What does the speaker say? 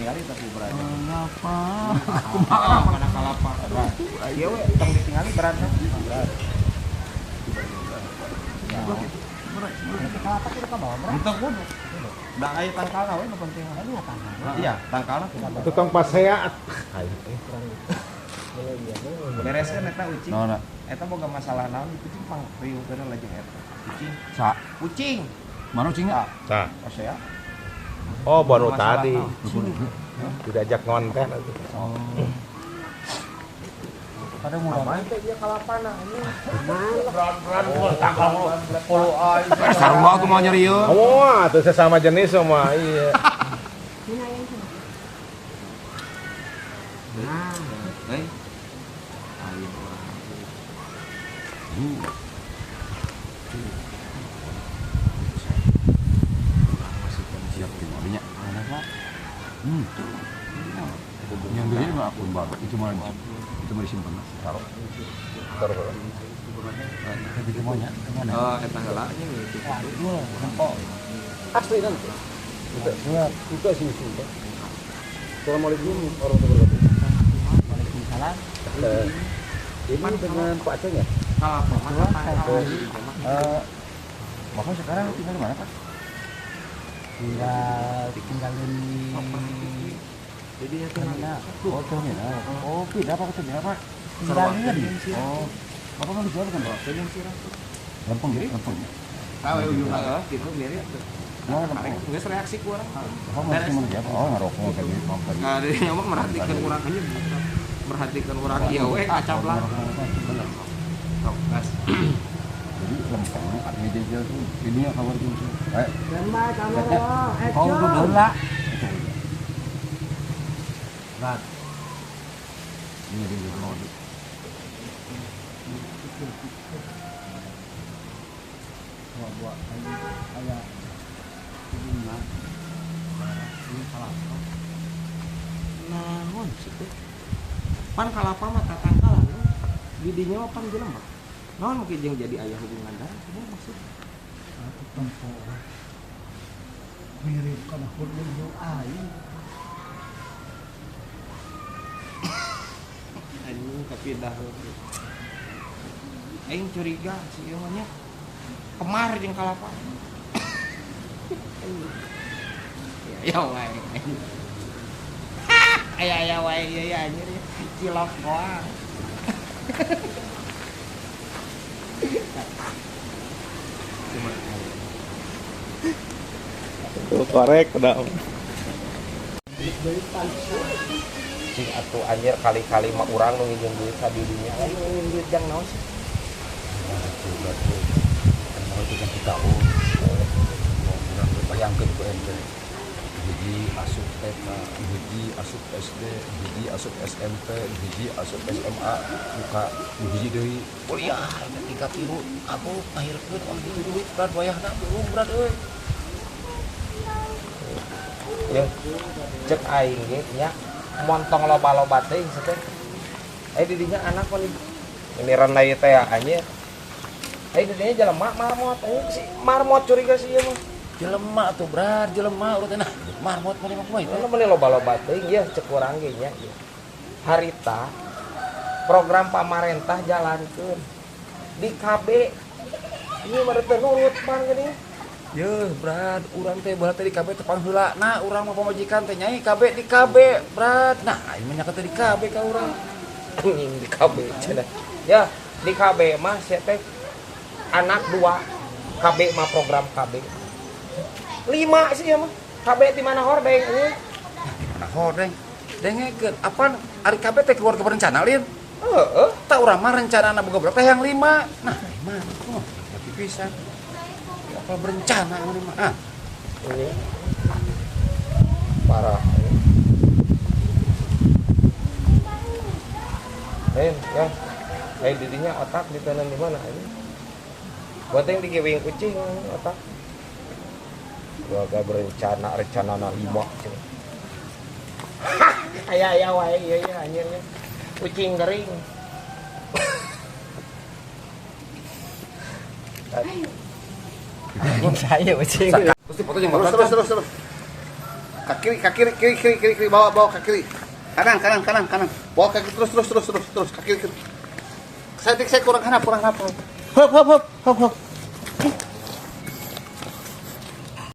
ditinggali tapi berarti. Ngapa? Kumaha kana kalapa. Ieu we tong ditinggali beratna. Berat. Kalapa kudu ka bawa berat. Untuk kudu. Da aya tangkalna we nu penting. Iya, tangkalna kudu. Tukang pasea. Bereskeun eta ucing. Naon? Eta boga masalah naon kucing pang riukeun lajeng eta. Kucing. Sa. Kucing. Mana cingnya? Nah, Pasea. oh baru Masalah tadi naon? diajak ngonten. Ada murah. Dia kalapana ini. Sarua aku mau nyari yeuh. Wah, itu sesama jenis semua. Iya. Siap timnya. Yang gede mah akun baru. Itu mah disimpan. Taruh. Taruh. Itu maunya. Oh, eta heula nya gitu. Asli kan? Kita sih sih. Assalamualaikum warahmatullahi wabarakatuh. Waalaikumsalam. Ini dengan Pak Aceh ya? Kalapa. Bapak sekarang tinggal di mana, Pak? Tinggal di jadi ya tinggal. Oh, terminal. Oh, pindah apa ke terminal, Pak? Tinggalin. Oh, Bapak mau dijual kan, Pak? Pengen sirah. Gampang ya, gampang. Tahu ujung gitu biar ya. Nah, gampang. Geus reaksi ku urang. Bapak mau cuma siapa? Oh, ngarokok kayak gitu, Pak. Ada yang mah merhatikan urang aja. Merhatikan urang ieu we acap lah. Sok, gas. Jadi lempeng, artinya dia tuh ini ya kabar tuh. Gambar kamu. Kau udah gelak. Rat. Ini dia mau. Buat ayah ini mah. Ini kalapa. Naon sih teh? Pan kalapa mah tatangkalan. Didinya mah pan jelema. Naon mungkin jeung jadi ayah hubungan darah kumaha maksud? Mirip kana hubungan jeung aing. Anjing kapindah. Aing curiga si ieu mah nya. Kemar jeung kalapa. Ya wae. Aya wae ya anjir. Cilok doang. Korek udah. Cing atuh anjir kali-kali mah urang nu ngijeng duit sadidinya. Ayo ngijeng duit jang naon sih? Mau itu kan kita mau bayangkeun ku ente. Hiji asup TK, hiji asup SD, hiji asup SMP, hiji asup SMA, buka hiji deui kuliah tingkat 3. Aku ngahirkeun wah itu duit berat wayahna belum berat euy. Ya. Cek aing ge nya montong loba-loba teh teh. Didinya anak pun ini rendah teh anjir. Didinya jelema marmot si marmot curiga sih ieu mah. Jelema tuh berat, jelema urut enak. Marmot mah kumaha itu. Itu meni loba-loba teh ieu cek urang ge nya. Harita program pamarentah jalankeun di KB. Ini mah teu nurut pan geuning. Yeuh, berat, urang teh baheula teh di KB tepang heula. Nah, urang mah pamajikan teh nyai KB di KB, berat. Nah, aing mah nya teh di KB ka urang. Anjing di KB cenah. Ya, di KB mah sia teh anak 2. KB mah program KB. 5 sih ya mah. KB di mana hordeng ini? Mana hordeng? Dengekeun, apaan ari KB teh keluarga berencana lin? Heeh. Tak urang mah rencanana boga berapa yang 5. Nah, 5. Oh, tapi pisan. Apa berencana yang 5? Ah. Ini parah. Ya. Didinya otak ditanam di mana ini? Buat yang digiwing kucing otak. Keluarga berencana rencanana 5 cing. Aya wae ieu anjirnya. Kucing kering. Saya kucing. Terus foto yang Terus. Kiri, bawa ke kiri. Kanan. Bawa kaki terus, kaki kiri. Saya kurang harap. Hop.